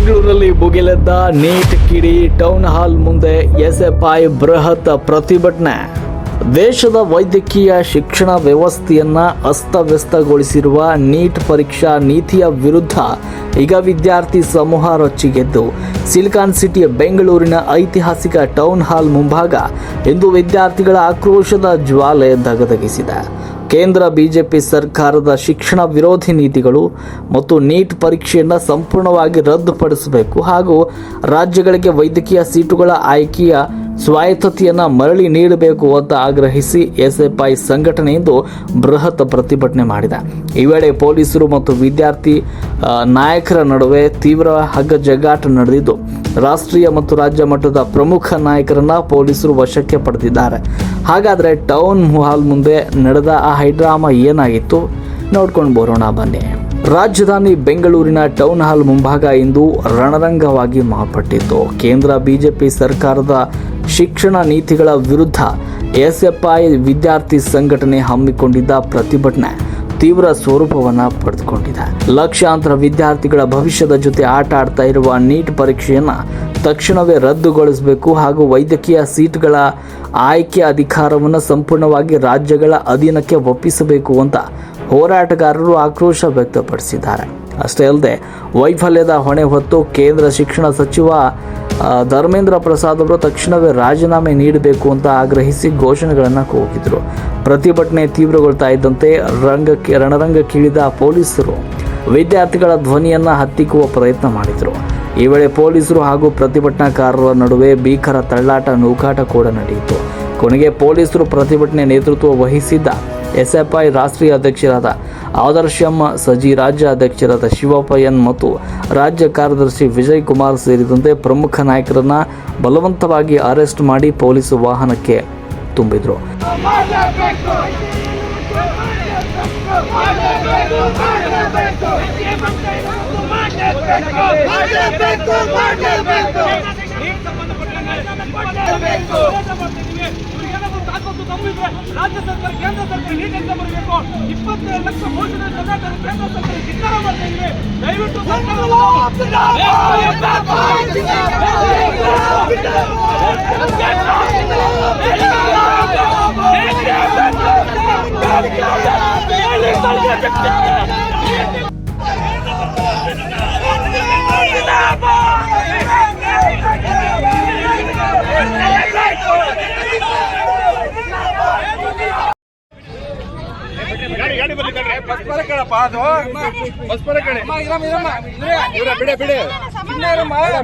ಬೆಂಗಳೂರಲ್ಲಿ ಭುಗಿಲೆದ್ದ ನೀಟ್ ಕಿಡಿ. Town hall ಮುಂದೆ ಎಸ್ಎಫ್ಐ ಬೃಹತ್ ಪ್ರತಿಭಟನೆ. ದೇಶದ ವೈದ್ಯಕೀಯ ಶಿಕ್ಷಣ ವ್ಯವಸ್ಥೆಯನ್ನ ಅಸ್ತವ್ಯಸ್ತಗೊಳಿಸಿರುವ ನೀಟ್ ಪರೀಕ್ಷಾ ನೀತಿಯ ವಿರುದ್ಧ ಈಗ ವಿದ್ಯಾರ್ಥಿ ಸಮೂಹ ರೊಚ್ಚಿಗೆದ್ದು ಸಿಲಿಕಾನ್ ಸಿಟಿಯ ಬೆಂಗಳೂರಿನ ಐತಿಹಾಸಿಕ ಟೌನ್ ಹಾಲ್ ಮುಂಭಾಗ ಇಂದು ವಿದ್ಯಾರ್ಥಿಗಳ ಆಕ್ರೋಶದ ಜ್ವಾಲೆ ಧಗಧಗಿಸಿದೆ. ಕೇಂದ್ರ ಬಿಜೆಪಿ ಸರ್ಕಾರದ ಶಿಕ್ಷಣ ವಿರೋಧಿ ನೀತಿಗಳು ಮತ್ತು ನೀಟ್ ಪರೀಕ್ಷೆಯನ್ನು ಸಂಪೂರ್ಣವಾಗಿ ರದ್ದುಪಡಿಸಬೇಕು ಹಾಗೂ ರಾಜ್ಯಗಳಿಗೆ ವೈದ್ಯಕೀಯ ಸೀಟುಗಳ ಆಯ್ಕೆಯ ಸ್ವಾಯತ್ತತೆಯನ್ನು ಮರಳಿ ನೀಡಬೇಕು ಅಂತ ಆಗ್ರಹಿಸಿ ಎಸ್ಎಫ್ಐ ಸಂಘಟನೆಯಿಂದ ಬೃಹತ್ ಪ್ರತಿಭಟನೆ ಮಾಡಿದೆ. ಈ ವೇಳೆ ಪೊಲೀಸರು ಮತ್ತು ವಿದ್ಯಾರ್ಥಿ ನಾಯಕರ ನಡುವೆ ತೀವ್ರ ಹಗ್ಗಜಗ್ಗಾಟ ನಡೆದಿದ್ದು, ರಾಷ್ಟ್ರೀಯ ಮತ್ತು ರಾಜ್ಯ ಮಟ್ಟದ ಪ್ರಮುಖ ನಾಯಕರನ್ನ ಪೊಲೀಸರು ವಶಕ್ಕೆ ಪಡೆದಿದ್ದಾರೆ. ಹಾಗಾದರೆ ಟೌನ್ ಹಾಲ್ ಮುಂದೆ ನಡೆದ ಆ ಹೈಡ್ರಾಮಾ ಏನಾಗಿತ್ತು ನೋಡ್ಕೊಂಡು ಬರೋಣ ಬನ್ನಿ. ರಾಜಧಾನಿ ಬೆಂಗಳೂರಿನ ಟೌನ್ ಹಾಲ್ ಮುಂಭಾಗ ಇಂದು ರಣರಂಗವಾಗಿ ಮಾರ್ಪಟ್ಟಿತ್ತು. ಕೇಂದ್ರ ಬಿಜೆಪಿ ಸರ್ಕಾರದ ಶಿಕ್ಷಣ ನೀತಿಗಳ ವಿರುದ್ಧ ಎಸ್ಎಫ್ಐ ವಿದ್ಯಾರ್ಥಿ ಸಂಘಟನೆ ಹಮ್ಮಿಕೊಂಡಿದ್ದ ಪ್ರತಿಭಟನೆ ತೀವ್ರ ಸ್ವರೂಪವನ್ನು ಪಡೆದುಕೊಂಡಿದೆ. ಲಕ್ಷಾಂತರ ವಿದ್ಯಾರ್ಥಿಗಳ ಭವಿಷ್ಯದ ಜೊತೆ ಆಟ ಆಡ್ತಾ ಇರುವ ನೀಟ್ ಪರೀಕ್ಷೆಯನ್ನು ತಕ್ಷಣವೇ ರದ್ದುಗೊಳಿಸಬೇಕು ಹಾಗೂ ವೈದ್ಯಕೀಯ ಸೀಟ್ಗಳ ಆಯ್ಕೆ ಅಧಿಕಾರವನ್ನು ಸಂಪೂರ್ಣವಾಗಿ ರಾಜ್ಯಗಳ ಅಧೀನಕ್ಕೆ ಒಪ್ಪಿಸಬೇಕು ಅಂತ ಹೋರಾಟಗಾರರು ಆಕ್ರೋಶ ವ್ಯಕ್ತಪಡಿಸಿದ್ದಾರೆ. ಅಷ್ಟೇ ಅಲ್ಲದೆ ವೈಫಲ್ಯದ ಹೊಣೆ ಹೊತ್ತು ಕೇಂದ್ರ ಶಿಕ್ಷಣ ಸಚಿವ ಧರ್ಮೇಂದ್ರ ಪ್ರಸಾದ್ ಅವರು ತಕ್ಷಣವೇ ರಾಜೀನಾಮೆ ನೀಡಬೇಕು ಅಂತ ಆಗ್ರಹಿಸಿ ಘೋಷಣೆಗಳನ್ನು ಕೂಗಿದ್ರು. ಪ್ರತಿಭಟನೆ ತೀವ್ರಗೊಳ್ತಾ ಇದ್ದಂತೆ ರಣರಂಗಕ್ಕಿಳಿದ ಪೊಲೀಸರು ವಿದ್ಯಾರ್ಥಿಗಳ ಧ್ವನಿಯನ್ನು ಹತ್ತಿಕ್ಕುವ ಪ್ರಯತ್ನ ಮಾಡಿದರು. ಈ ವೇಳೆ ಪೊಲೀಸರು ಹಾಗೂ ಪ್ರತಿಭಟನಾಕಾರರ ನಡುವೆ ಭೀಕರ ತಳ್ಳಾಟ ನೂಕಾಟ ಕೂಡ ನಡೆಯಿತು. ಕೊನೆಗೆ ಪೊಲೀಸರು ಪ್ರತಿಭಟನೆ ನೇತೃತ್ವ ವಹಿಸಿದ್ದ ಎಸ್ಎಫ್ಐ ರಾಷ್ಟ್ರೀಯ ಅಧ್ಯಕ್ಷರಾದ ಆದರ್ಶಂ ಸಜಿ, ರಾಜ್ಯ ಅಧ್ಯಕ್ಷರಾದ ಶಿವಪ್ಪ ಎನ್ ಮತ್ತು ರಾಜ್ಯ ಕಾರ್ಯದರ್ಶಿ ವಿಜಯ್ ಕುಮಾರ್ ಸೇರಿದಂತೆ ಪ್ರಮುಖ ನಾಯಕರನ್ನ ಬಲವಂತವಾಗಿ ಅರೆಸ್ಟ್ ಮಾಡಿ ಪೊಲೀಸ್ ವಾಹನಕ್ಕೆ ತುಂಬಿದ್ರು. ರಾಜ್ಯ ಸರ್ಕಾರ ಕೇಂದ್ರ ಸರ್ಕಾರ ನೀಟ್ ಎಕ್ಸಾಮ್ ಬರಬೇಕು. 27 ಲಕ್ಷ ಘೋಷಣೆ ಕೇಂದ್ರ ಸರ್ಕಾರ ಧಿಕ್ಕಾರ ಮಾಡ್ತಾ ಇದ್ದೀವಿ. ದಯವಿಟ್ಟು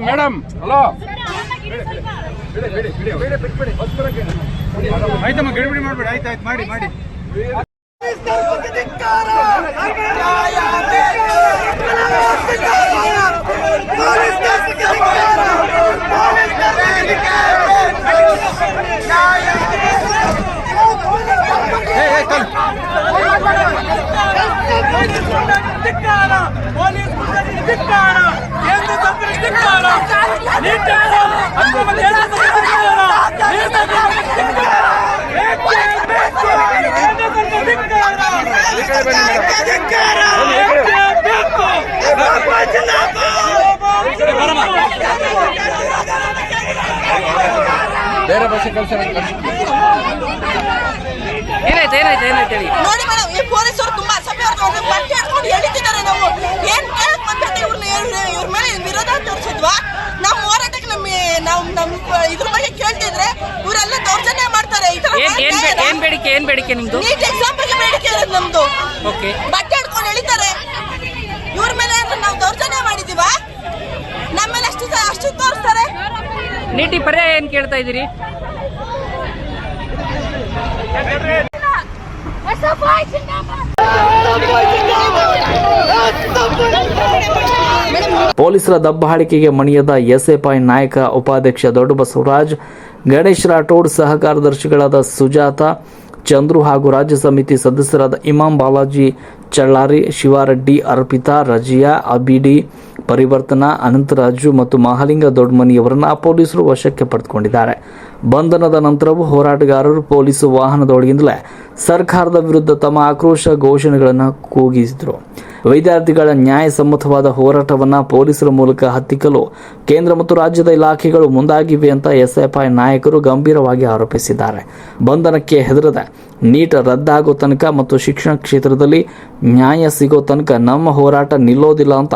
ಮೇಡಮ್ ಹಲೋ ಆಯ್ತಮ್ಮ ಗಡಿಬಿಡಿ ಮಾಡ್ಬೇಡಿ. ಆಯ್ತಾಯ್ತು ಮಾಡಿ ಮಾಡಿ. ಪೊಲೀಸ್ ಧಿಕ್ಕಾರ, ಕೇಂದ್ರ ಸರ್ಕಾರ ಧಿಕ್ಕಾರ, ನೀಟ್ ಅಕ್ರಮ ಕೇಂದ್ರ ಬೇರೆ ಭಾಷೆ ಕಲ್ಸ ಏನಾಯ್ತು ನೋಡಿ ಮೇಡಮ್, ಈ ಪೊಲೀಸರು ತುಂಬಾ ಅಸಭ್ಯವಾಗಿ ಬಟ್ಟೆ ಹಾಕೊಂಡು ಎಳಿತಿದ್ದಾರೆ. ನಾವು ಏನ್ ಕೇಳಕ್ ಬಂದ್ಬಿಟ್ಟು ಇವ್ರ ಮೇಲೆ ವಿರೋಧ ತೋರಿಸಿದ್ವಾ? ನಮ್ಮ ಹೋರಾಟಕ್ಕೆ ನಮ್ ಇದ್ರ ಬಗ್ಗೆ ಕೇಳ್ತಿದ್ರೆ ಇವರೆಲ್ಲ ದೌರ್ಜನ್ಯ ಮಾಡ್ತಾರೆ. ಏನ್ ಬೇಡಿಕೆ ನಿಮ್ದು? ನೀಟ್ ಎಕ್ಸಾಮ್ ಬಗ್ಗೆ ಬೇಡಿಕೆ ಇರೋದು ನಮ್ದು. ಓಕೆ, ಬಟ್ಟೆ ಹಾಕೊಂಡು ಎಳಿತಾರೆ. ಇವ್ರ ಮೇಲೆ ನಾವು ದೌರ್ಜನ್ಯ ಮಾಡಿದೀವ? ನಮ್ಮ ಮೇಲೆ ಅಷ್ಟು ತೋರಿಸ್ತಾರೆ. ನೀಟಿ ಪರ್ಯಾಯ ಏನ್ ಕೇಳ್ತಾ ಇದೀರಿ? ಪೊಲೀಸರ ದಬ್ಬಾಳಿಕೆಗೆ ಮಣಿಯದ ಎಸ್ಎಫ್ಐ ನಾಯಕ ಉಪಾಧ್ಯಕ್ಷ ದೊಡ್ಡ ಬಸವರಾಜ್, ಗಣೇಶ್ ರಾಠೋಡ್, ಸಹ ಕಾರ್ಯದರ್ಶಿಗಳಾದ ಸುಜಾತ, ಚಂದ್ರು ಹಾಗೂ ರಾಜ್ಯ ಸಮಿತಿ ಸದಸ್ಯರಾದ ಇಮಾಂ ಬಾಲಾಜಿ ಚಳ್ಳಾರಿ, ಶಿವಾರೆಡ್ಡಿ, ಅರ್ಪಿತಾ, ರಜಿಯಾ, ಅಬಿಡಿ, ಪರಿವರ್ತನಾ ಅನಂತರಾಜು ಮತ್ತು ಮಹಾಲಿಂಗ ದೊಡ್ಡಮನಿಯವರನ್ನ ಪೊಲೀಸರು ವಶಕ್ಕೆ ಪಡೆದುಕೊಂಡಿದ್ದಾರೆ. ಬಂಧನದ ನಂತರವೂ ಹೋರಾಟಗಾರರು ಪೊಲೀಸ್ ವಾಹನದೊಳಗಿಂದಲೇ ಸರ್ಕಾರದ ವಿರುದ್ಧ ತಮ್ಮ ಆಕ್ರೋಶ ಘೋಷಣೆಗಳನ್ನು ಕೂಗಿಸಿದರು. ವಿದ್ಯಾರ್ಥಿಗಳ ನ್ಯಾಯಸಮ್ಮತವಾದ ಹೋರಾಟವನ್ನು ಪೊಲೀಸರ ಮೂಲಕ ಹತ್ತಿಕ್ಕಲು ಕೇಂದ್ರ ಮತ್ತು ರಾಜ್ಯದ ಇಲಾಖೆಗಳು ಮುಂದಾಗಿವೆ ಅಂತ ಎಸ್ಎಫ್ಐ ನಾಯಕರು ಗಂಭೀರವಾಗಿ ಆರೋಪಿಸಿದ್ದಾರೆ. ಬಂಧನಕ್ಕೆ ಹೆದರದ ನೀಟ್ ರದ್ದಾಗೋ ತನಕ ಮತ್ತು ಶಿಕ್ಷಣ ಕ್ಷೇತ್ರದಲ್ಲಿ ನ್ಯಾಯ ಸಿಗೋ ತನಕ ನಮ್ಮ ಹೋರಾಟ ನಿಲ್ಲೋದಿಲ್ಲ ಅಂತ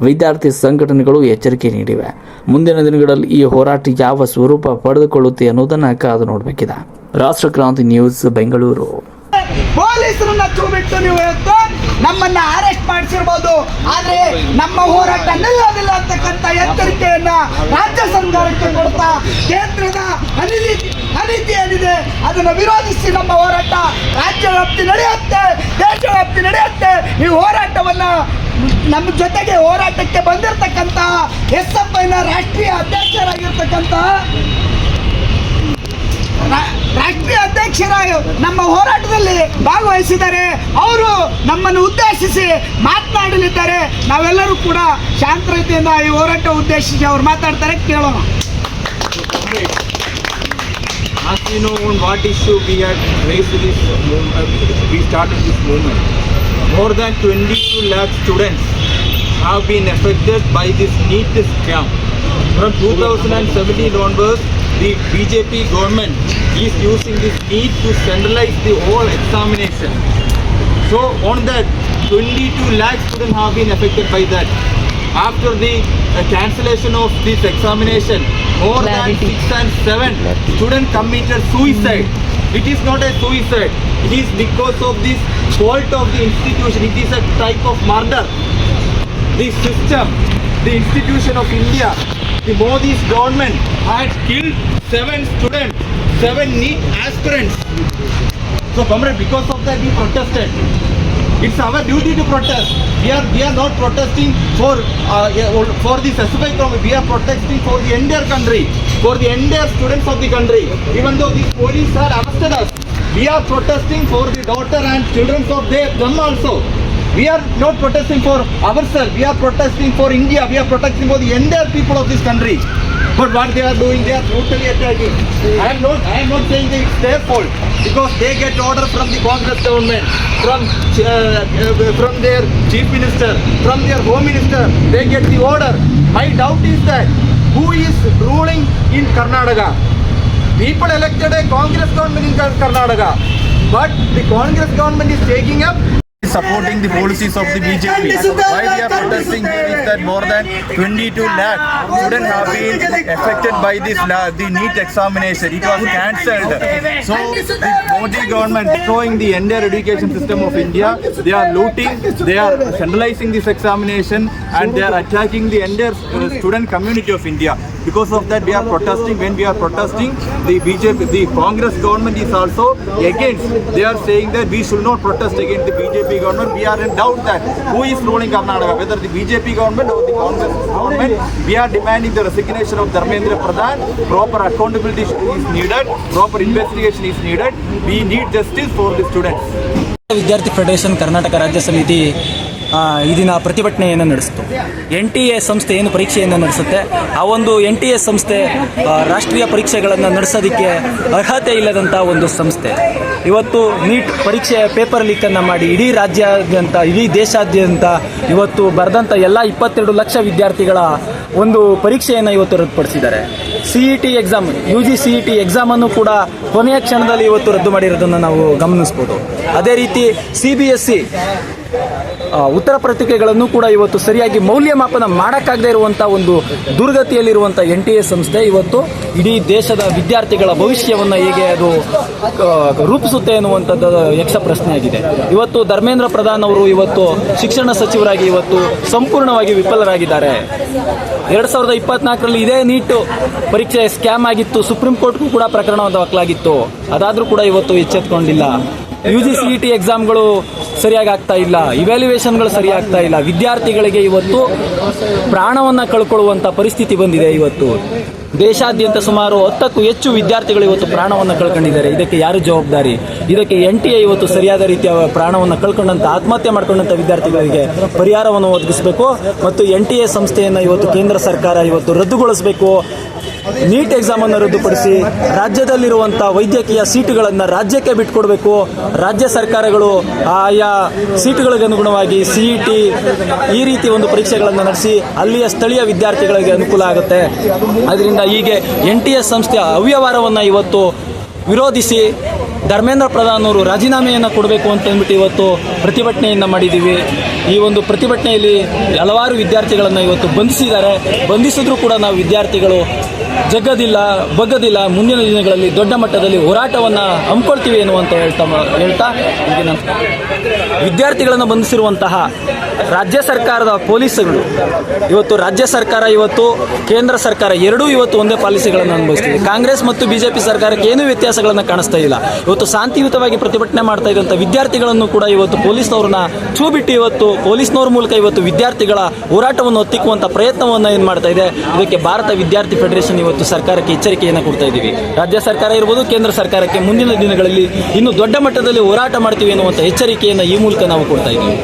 ವಿದ್ಯಾರ್ಥಿ ಸಂಘಟನೆಗಳು ಎಚ್ಚರಿಕೆ ನೀಡಿವೆ. ಮುಂದಿನ ದಿನಗಳಲ್ಲಿ ಈ ಹೋರಾಟ ಯಾವ ಸ್ವರೂಪ ಪಡೆದುಕೊಳ್ಳುತ್ತೆ ಅನ್ನೋದನ್ನು ಕಾದು ನೋಡಬೇಕಿದೆ. ರಾಷ್ಟ್ರಕ್ರಾಂತಿ ನ್ಯೂಸ್, ಬೆಂಗಳೂರು. ಪೊಲೀಸರನ್ನ ಬಿಟ್ಟು ನೀವು ನಮ್ಮನ್ನ ಅರೆಸ್ಟ್ ಮಾಡಿಸಿರ್ಬೋದು, ಆದ್ರೆ ನಮ್ಮ ಹೋರಾಟ ನಿಲ್ಲೋದಿಲ್ಲ ಅಂತಕ್ಕಂಥ ಎಚ್ಚರಿಕೆಯನ್ನ ರಾಜ್ಯ ಸರ್ಕಾರಕ್ಕೆ ಕೊಡ್ತಾ ಕೇಂದ್ರದ ಅನೀತಿ ಏನಿದೆ ಅದನ್ನು ವಿರೋಧಿಸಿ ನಮ್ಮ ಹೋರಾಟ ರಾಜ್ಯ ವ್ಯಾಪ್ತಿ ನಡೆಯುತ್ತೆ, ದೇಶ ವ್ಯಾಪ್ತಿ ನಡೆಯುತ್ತೆ. ಈ ಹೋರಾಟವನ್ನ ನಮ್ಮ ಜೊತೆಗೆ ಹೋರಾಟಕ್ಕೆ ಬಂದಿರತಕ್ಕಂತ ಎಸ್ಎಫ್ಐನ ರಾಷ್ಟ್ರೀಯ ಅಧ್ಯಕ್ಷರಾಗಿ ನಮ್ಮ ಹೋರಾಟದಲ್ಲಿ ಭಾಗವಹಿಸಿದ್ದಾರೆ. ಅವರು ನಮ್ಮನ್ನು ಉದ್ದೇಶಿಸಿ ಮಾತನಾಡಲಿದ್ದಾರೆ. ನಾವೆಲ್ಲರೂ ಕೂಡ ಶಾಂತ ರೀತಿಯಿಂದ ಈ ಹೋರಾಟ ಉದ್ದೇಶಿಸಿ ಅವರು ಮಾತಾಡ್ತಾರೆ, ಕೇಳೋಣ. As you know, on what issue we had raised this we started this movement. More than 22 lakh students have been affected by this NEET scam. From 2017 onwards, the BJP government is using this NEET to centralize the whole examination. So on that, 22 lakh students have been affected by that. After the cancellation of this examination, more than 6 and 7 students committed suicide. It is not a suicide. It is because of this fault of the institution. It is a type of murder. The system, the institution of India, the Modi's government had killed 7 students, 7 NEET aspirants. So, comrade, because of that we protested. It's our duty to protest. We are not protesting for the specific problem. We are protesting for the entire country, for the entire students of the country. Even though these police have arrested us, we are protesting for the daughter and children of them also. We are not protesting for ourselves. We are protesting for India. We are protesting for the entire people of this country. But what they are doing, they are brutally attacking. I am not saying that it's their fault, because they get order from the Congress government, from their chief minister, from their home minister. They get the order. My doubt is that who is ruling in Karnataka? People elected a Congress government in Karnataka, but the Congress government is taking up supporting the policies of the BJP. Why we are protesting here is that more than 22 lakh students have been affected by this the NEET examination. It was cancelled. So the Modi government destroying the entire education system of India. They are looting, they are centralizing this examination, and they are attacking the entire student community of India. Because of that we are protesting. When we are protesting, the BJP, the Congress government is also against. They are saying that we should not protest against the BJP government. We are in doubt that who is ruling Karnataka, whether the BJP government or the Congress government. We are demanding the resignation of Dharmendra Pradhan. Proper accountability is needed. Proper investigation is needed. We need justice for the students. ವಿದ್ಯಾರ್ಥಿ federation Karnataka ರಾಜ್ಯ ಸಮಿತಿ ಈ ದಿನ ಪ್ರತಿಭಟನೆಯನ್ನು ನಡೆಸಿತು. NTA ಸಂಸ್ಥೆ ಏನು ಪರೀಕ್ಷೆಯನ್ನು ನಡೆಸುತ್ತೆ, ಆ ಒಂದು NTA ಸಂಸ್ಥೆ ರಾಷ್ಟ್ರೀಯ ಪರೀಕ್ಷೆಗಳನ್ನು ನಡೆಸೋದಕ್ಕೆ ಅರ್ಹತೆ ಇಲ್ಲದಂಥ ಒಂದು ಸಂಸ್ಥೆ. ಇವತ್ತು ನೀಟ್ ಪರೀಕ್ಷೆಯ ಪೇಪರ್ ಲೀಕನ್ನು ಮಾಡಿ ಇಡೀ ರಾಜ್ಯಾದ್ಯಂತ, ಇಡೀ ದೇಶಾದ್ಯಂತ ಇವತ್ತು ಬರೆದಂಥ ಎಲ್ಲ 22 ಲಕ್ಷ ವಿದ್ಯಾರ್ಥಿಗಳ ಒಂದು ಪರೀಕ್ಷೆಯನ್ನು ಇವತ್ತು ರದ್ದುಪಡಿಸಿದ್ದಾರೆ. CET ಎಕ್ಸಾಮ್, UG CET ಎಕ್ಸಾಮನ್ನು ಕೂಡ ಕೊನೆಯ ಕ್ಷಣದಲ್ಲಿ ಇವತ್ತು ರದ್ದು ಮಾಡಿರೋದನ್ನು ನಾವು ಗಮನಿಸ್ಬೋದು. ಅದೇ ರೀತಿ CBSE ಉತ್ತರ ಪತ್ರಿಕೆಗಳನ್ನು ಕೂಡ ಇವತ್ತು ಸರಿಯಾಗಿ ಮೌಲ್ಯಮಾಪನ ಮಾಡೋಕ್ಕಾಗದೇ ಇರುವಂಥ ಒಂದು ದುರ್ಗತಿಯಲ್ಲಿರುವಂಥ NTA ಸಂಸ್ಥೆ ಇವತ್ತು ಇಡೀ ದೇಶದ ವಿದ್ಯಾರ್ಥಿಗಳ ಭವಿಷ್ಯವನ್ನು ಹೇಗೆ ಅದು ರೂಪಿಸುತ್ತೆ ಅನ್ನುವಂಥದ್ದು ಯಕ್ಷ ಪ್ರಶ್ನೆಯಾಗಿದೆ. ಇವತ್ತು ಧರ್ಮೇಂದ್ರ ಪ್ರಧಾನ್ ಅವರು ಇವತ್ತು ಶಿಕ್ಷಣ ಸಚಿವರಾಗಿ ಇವತ್ತು ಸಂಪೂರ್ಣವಾಗಿ ವಿಫಲರಾಗಿದ್ದಾರೆ. 2024ರಲ್ಲಿ ಇದೇ ನೀಟ್ ಪರೀಕ್ಷೆ ಸ್ಕ್ಯಾಮ್ ಆಗಿತ್ತು, ಸುಪ್ರೀಂ ಕೋರ್ಟ್ಗೂ ಕೂಡ ಪ್ರಕರಣ ದಾಖಲಾಗಿತ್ತು. ಅದಾದರೂ ಕೂಡ ಇವತ್ತು ಎಚ್ಚೆತ್ತುಕೊಂಡಿಲ್ಲ. UG CET ಎಕ್ಸಾಮ್ಗಳು ಸರಿಯಾಗಿ ಆಗ್ತಾ ಇಲ್ಲ, ಇವ್ಯಾಲ್ಯೂಯೇಷನ್ಗಳು ಸರಿಯಾಗ್ತಾ ಇಲ್ಲ. ವಿದ್ಯಾರ್ಥಿಗಳಿಗೆ ಇವತ್ತು ಪ್ರಾಣವನ್ನು ಕಳ್ಕೊಳ್ಳುವಂಥ ಪರಿಸ್ಥಿತಿ ಬಂದಿದೆ. ಇವತ್ತು ದೇಶಾದ್ಯಂತ ಸುಮಾರು 10ಕ್ಕೂ ಹೆಚ್ಚು ವಿದ್ಯಾರ್ಥಿಗಳು ಇವತ್ತು ಪ್ರಾಣವನ್ನು ಕಳ್ಕೊಂಡಿದ್ದಾರೆ. ಇದಕ್ಕೆ ಯಾರು ಜವಾಬ್ದಾರಿ? ಇದಕ್ಕೆ NTA ಇವತ್ತು ಸರಿಯಾದ ರೀತಿಯ ಪ್ರಾಣವನ್ನು ಕಳ್ಕೊಂಡಂಥ ಆತ್ಮಹತ್ಯೆ ಮಾಡ್ಕೊಂಡಂಥ ವಿದ್ಯಾರ್ಥಿಗಳಿಗೆ ಪರಿಹಾರವನ್ನು ಒದಗಿಸಬೇಕು ಮತ್ತು NTA ಸಂಸ್ಥೆಯನ್ನು ಇವತ್ತು ಕೇಂದ್ರ ಸರ್ಕಾರ ಇವತ್ತು ರದ್ದುಗೊಳಿಸಬೇಕು. ನೀಟ್ ಎಕ್ಸಾಮನ್ನು ರದ್ದುಪಡಿಸಿ ರಾಜ್ಯದಲ್ಲಿರುವಂಥ ವೈದ್ಯಕೀಯ ಸೀಟುಗಳನ್ನು ರಾಜ್ಯಕ್ಕೆ ಬಿಟ್ಕೊಡ್ಬೇಕು. ರಾಜ್ಯ ಸರ್ಕಾರಗಳು ಆಯಾ ಸೀಟುಗಳಿಗೆ ಅನುಗುಣವಾಗಿ CET ಈ ರೀತಿ ಒಂದು ಪರೀಕ್ಷೆಗಳನ್ನು ನಡೆಸಿ ಅಲ್ಲಿಯ ಸ್ಥಳೀಯ ವಿದ್ಯಾರ್ಥಿಗಳಿಗೆ ಅನುಕೂಲ ಆಗುತ್ತೆ. ಅದರಿಂದ ಹೀಗೆ NTA ಸಂಸ್ಥೆಯ ಅವ್ಯವಹಾರವನ್ನು ಇವತ್ತು ವಿರೋಧಿಸಿ ಧರ್ಮೇಂದ್ರ ಪ್ರಧಾನ್ ಅವರು ರಾಜೀನಾಮೆಯನ್ನು ಕೊಡಬೇಕು ಅಂತ ಅಂದ್ಬಿಟ್ಟು ಇವತ್ತು ಪ್ರತಿಭಟನೆಯನ್ನು ಮಾಡಿದ್ದೀವಿ. ಈ ಒಂದು ಪ್ರತಿಭಟನೆಯಲ್ಲಿ ಹಲವಾರು ವಿದ್ಯಾರ್ಥಿಗಳನ್ನು ಇವತ್ತು ಬಂಧಿಸಿದ್ದಾರೆ. ಬಂಧಿಸಿದ್ರೂ ಕೂಡ ನಾವು ವಿದ್ಯಾರ್ಥಿಗಳು ಬಗ್ಗದಿಲ್ಲ. ಮುಂದಿನ ದಿನಗಳಲ್ಲಿ ದೊಡ್ಡ ಮಟ್ಟದಲ್ಲಿ ಹೋರಾಟವನ್ನು ಹಮ್ಮಿಕೊಳ್ತೀವಿ ಎನ್ನುವಂತ ಹೇಳ್ತಾ ವಿದ್ಯಾರ್ಥಿಗಳನ್ನು ಬಂಧಿಸಿರುವಂತಹ ರಾಜ್ಯ ಸರ್ಕಾರದ ಪೊಲೀಸರು ಇವತ್ತು ರಾಜ್ಯ ಸರ್ಕಾರ ಇವತ್ತು ಕೇಂದ್ರ ಸರ್ಕಾರ ಎರಡೂ ಇವತ್ತು ಒಂದೇ ಪಾಲಿಸಿಗಳನ್ನು ಅನುಭವಿಸ್ತಿದೆ. ಕಾಂಗ್ರೆಸ್ ಮತ್ತು BJP ಸರ್ಕಾರಕ್ಕೆ ಏನೂ ವ್ಯತ್ಯಾಸಗಳನ್ನು ಕಾಣಿಸ್ತಾ ಇಲ್ಲ. ಇವತ್ತು ಶಾಂತಿಯುತವಾಗಿ ಪ್ರತಿಭಟನೆ ಮಾಡ್ತಾ ಇದ್ದಂಥ ವಿದ್ಯಾರ್ಥಿಗಳನ್ನು ಕೂಡ ಇವತ್ತು ಪೊಲೀಸ್ನವ್ರನ್ನ ಛೂ ಬಿಟ್ಟು ಇವತ್ತು ಪೊಲೀಸ್ನವ್ರ ಮೂಲಕ ಇವತ್ತು ವಿದ್ಯಾರ್ಥಿಗಳ ಹೋರಾಟವನ್ನು ಒತ್ತಿಕ್ಕುವಂಥ ಪ್ರಯತ್ನವನ್ನು ಏನು ಮಾಡ್ತಾ ಇದೆ. ಇದಕ್ಕೆ ಭಾರತ ವಿದ್ಯಾರ್ಥಿ ಫೆಡರೇಷನ್ ಇವತ್ತು ಸರ್ಕಾರಕ್ಕೆ ಎಚ್ಚರಿಕೆಯನ್ನು ಕೊಡ್ತಾ ಇದ್ದೀವಿ. ರಾಜ್ಯ ಸರ್ಕಾರ ಇರ್ಬೋದು, ಕೇಂದ್ರ ಸರ್ಕಾರಕ್ಕೆ ಮುಂದಿನ ದಿನಗಳಲ್ಲಿ ಇನ್ನೂ ದೊಡ್ಡ ಮಟ್ಟದಲ್ಲಿ ಹೋರಾಟ ಮಾಡ್ತೀವಿ ಎನ್ನುವಂಥ ಎಚ್ಚರಿಕೆಯನ್ನು ಈ ಮೂಲಕ ನಾವು ಕೊಡ್ತಾ ಇದ್ದೀವಿ.